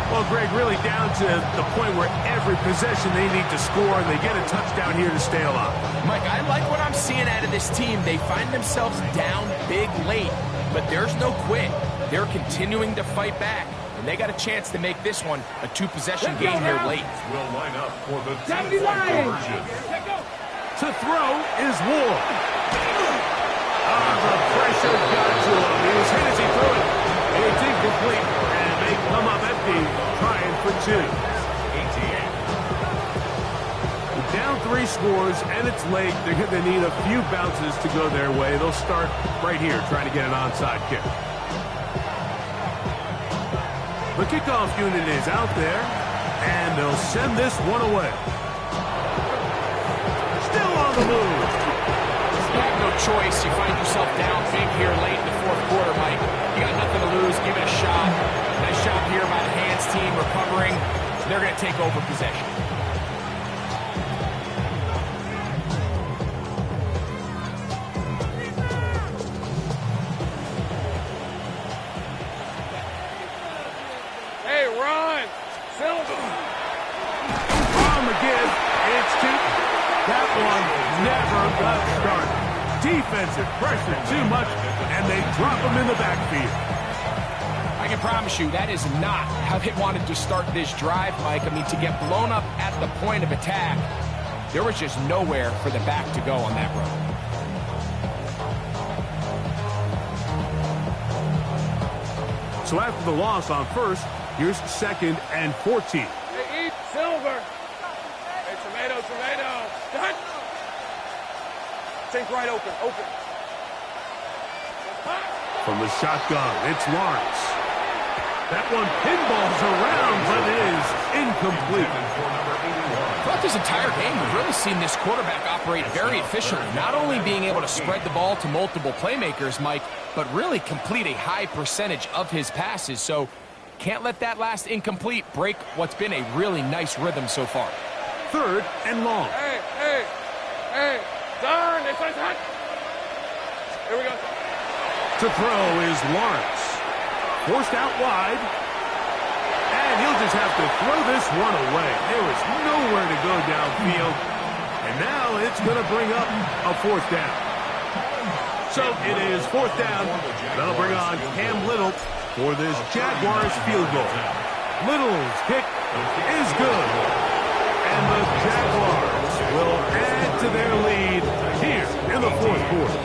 Well, Greg, really down to the point where every possession they need to score, and they get a touchdown here to stay alive. Mike, I like what I'm seeing out of this team. They find themselves down big late, but there's no quit. They're continuing to fight back, and they got a chance to make this one a 2-possession game here late. Will line up for the 79. conversion. To throw is Ward. The pressure got to him. He was hit as he threw it. It's incomplete, and they come up empty, trying for 2. Down 3 scores, and it's late. They're going to need a few bounces to go their way. They'll start right here, trying to get an onside kick. The kickoff unit is out there, and they'll send this one away. Still on the move. You have no choice. You find yourself down big here late in the 4th quarter, Mike. You got nothing to lose. Give it a shot. Nice job here by the hands team recovering. They're going to take over possession. Hey, Ron. Silver. On the give, it's Tinton. That one never got started. Defensive pressure too much, and they drop him in the backfield. I can promise you that is not how they wanted to start this drive, Mike. I mean, to get blown up at the point of attack, there was just nowhere for the back to go on that run. So after the loss on first, here's 2nd and 14. Hey, eat silver. Hey, tomato. Done. Think right open. From the shotgun, it's Lawrence. That one pinballs around, but is incomplete. Throughout this entire game, we've really seen this quarterback operate very efficiently, not only being able to spread the ball to multiple playmakers, Mike, but really complete a high percentage of his passes. So can't let that last incomplete break what's been a really nice rhythm so far. 3rd and long. Hey. Darn, this one's hot. Here we go. To throw is Lawrence. Forced out wide. And he'll just have to throw this one away. There was nowhere to go downfield. And now it's going to bring up a 4th down. So it is 4th down. That'll bring on Cam Little for this Jaguars field goal. Little's kick is good. And the Jaguars will add to their lead here in the 4th quarter.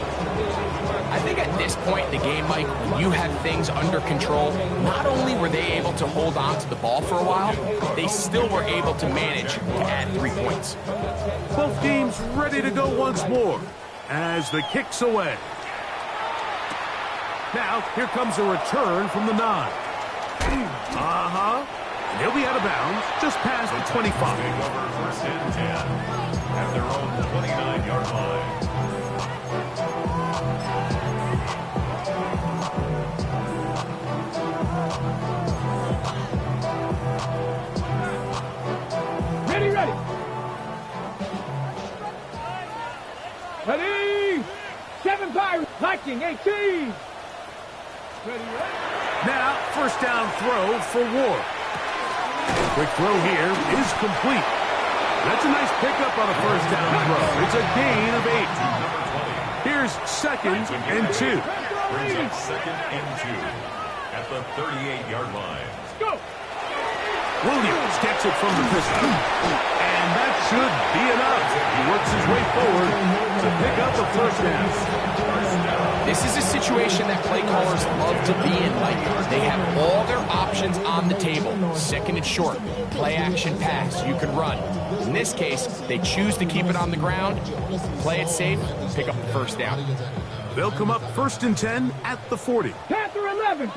I think at this point in the game, Mike, when you have things under control, not only were they able to hold on to the ball for a while, they still were able to manage to add 3 points. Both teams ready to go once more as the kick's away. Now, here comes a return from the 9. And he'll be out of bounds just past the 25. First and 10 at their own 29-yard line. Ready. 7 Pirates. Liking 18. Ready. Now, 1st down throw for Ward. Quick throw here is complete. That's a nice pickup on a 1st down throw. It's a gain of 8. Here's 2nd and 2. Brings up 2nd and 2 at the 38-yard line. Let's go. Williams gets it from the pistol. And that should be enough. He works his way forward to pick up a 1st down. This is a situation that play callers love to be in, Mike. They have all their options on the table. 2nd and short, play action pass, you can run. In this case, they choose to keep it on the ground, play it safe, pick up the 1st down. They'll come up 1st and 10 at the 40. Panther 11.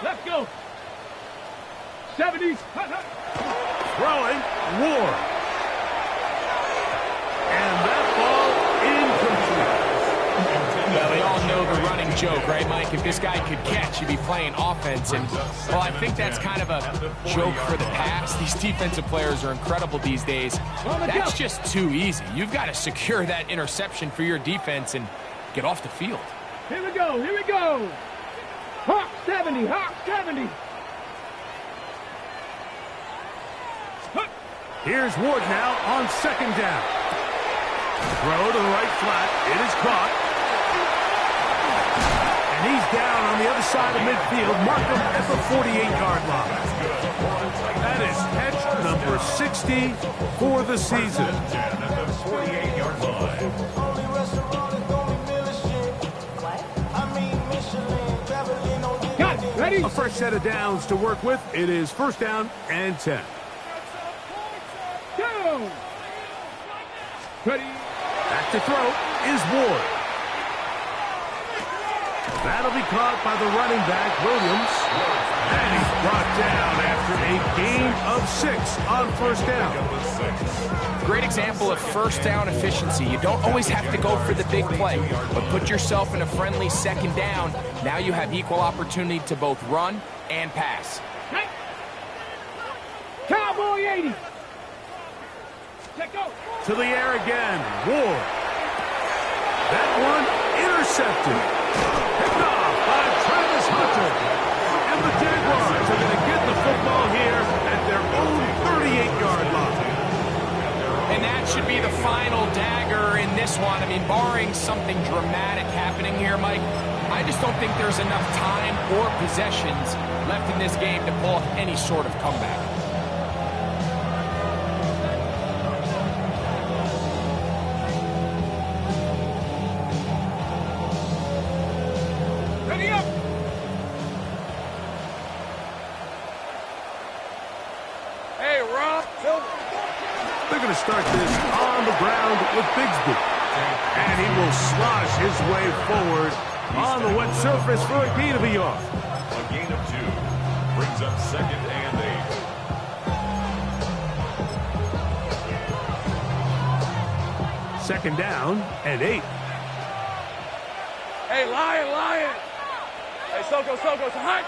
Let's go. 70s. Throwing, Ward. And that ball incomplete. Well, they all know the running joke, right, Mike? If this guy could catch, he'd be playing offense. And, well, I think that's kind of a joke for the past. These defensive players are incredible these days. That's just too easy. You've got to secure that interception for your defense and get off the field. Here we go. Hawk 70. Here's Ward now on 2nd down. Throw to the right flat. It is caught. And he's down on the other side of midfield. Mark him at the 48-yard line. That is catch number 60 for the season. At the 48-yard line. Got it. Ready. A fresh set of downs to work with. It is 1st down and 10. Go. Ready. Back to throw is Ward. That'll be caught by the running back, Williams. And he's brought down after a gain of 6 on 1st down. Great example of 1st down efficiency. You don't always have to go for the big play, but put yourself in a friendly 2nd down. Now you have equal opportunity to both run and pass. Hey. Cowboy 80. Let go. To the air again, Ward. That one intercepted. Picked off by Travis Hunter. And the Jaguars are going to get the football here at their own 38-yard line. And that should be the final dagger in this this one, I mean, barring something dramatic happening here, Mike, I just don't think there's enough time or possessions left in this game to pull off any sort of comeback. Ready up! Hey, Rob. They're going to start this on the ground with Bigsby. And he will slosh his way forward on the wet surface for a gain of a yard. A gain of 2 brings up 2nd and 8. Second down and 8. Hey, Lion. Hey, Soko, hot.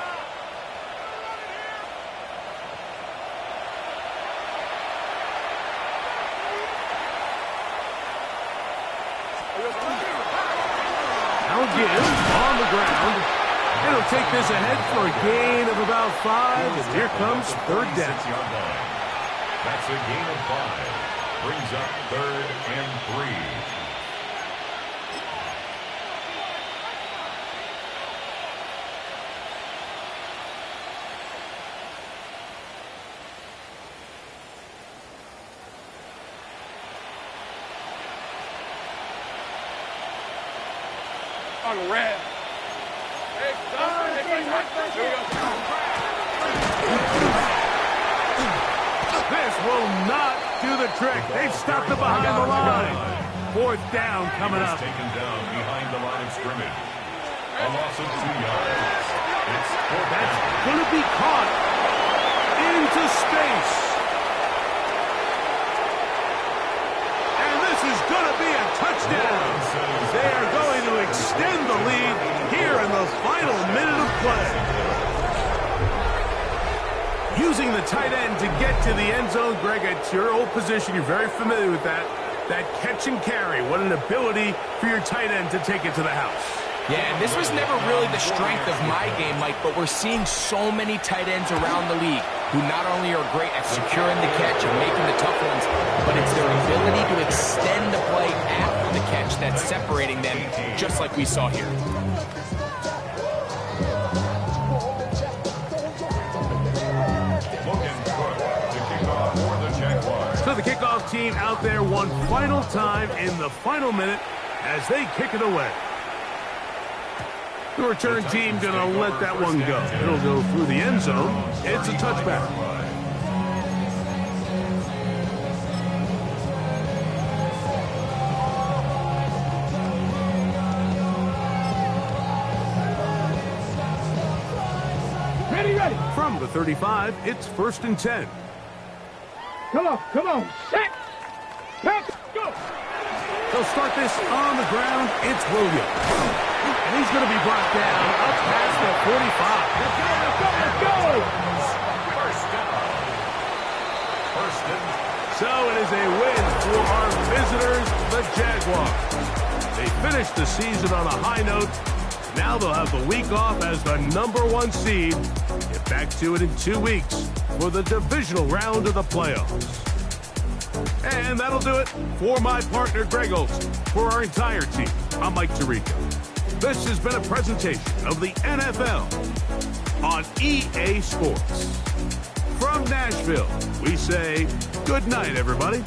Again, on the ground. It'll take this ahead for a gain of about 5. And here comes third down. That's a gain of 5. Brings up 3rd and 3. On red. This will not do the trick. They've stopped it behind the line. 4th down coming up. Taken down behind the line of scrimmage. A loss of 2 yards. It's 4th That's down. going to be caught into space. And this is going to be a touchdown. They are going to extend the lead here in the final minute of play. Using the tight end to get to the end zone, Greg, it's your old position. You're very familiar with that. That catch and carry. What an ability for your tight end to take it to the house. Yeah, and this was never really the strength of my game, Mike, but we're seeing so many tight ends around the league who not only are great at securing the catch and making the tough ones, but it's their ability to extend the play after the catch that's separating them, just like we saw here. So the kickoff team out there one final time in the final minute as they kick it away. The return team going to let that one go. It'll go through the end zone. It's a touchback. Ready. From the 35, it's 1st and 10. Come on. Set. Pass. Go. They'll start this on the ground. It's Williams. And he's going to be brought down up past the 45. Let's go. First down. So it is a win for our visitors, the Jaguars. They finished the season on a high note. Now they'll have the week off as the #1 seed. Get back to it in 2 weeks for the divisional round of the playoffs. And that'll do it for my partner, Greg Olson. For our entire team, I'm Mike Tirico. This has been a presentation of the NFL on EA Sports. From Nashville, we say good night, everybody.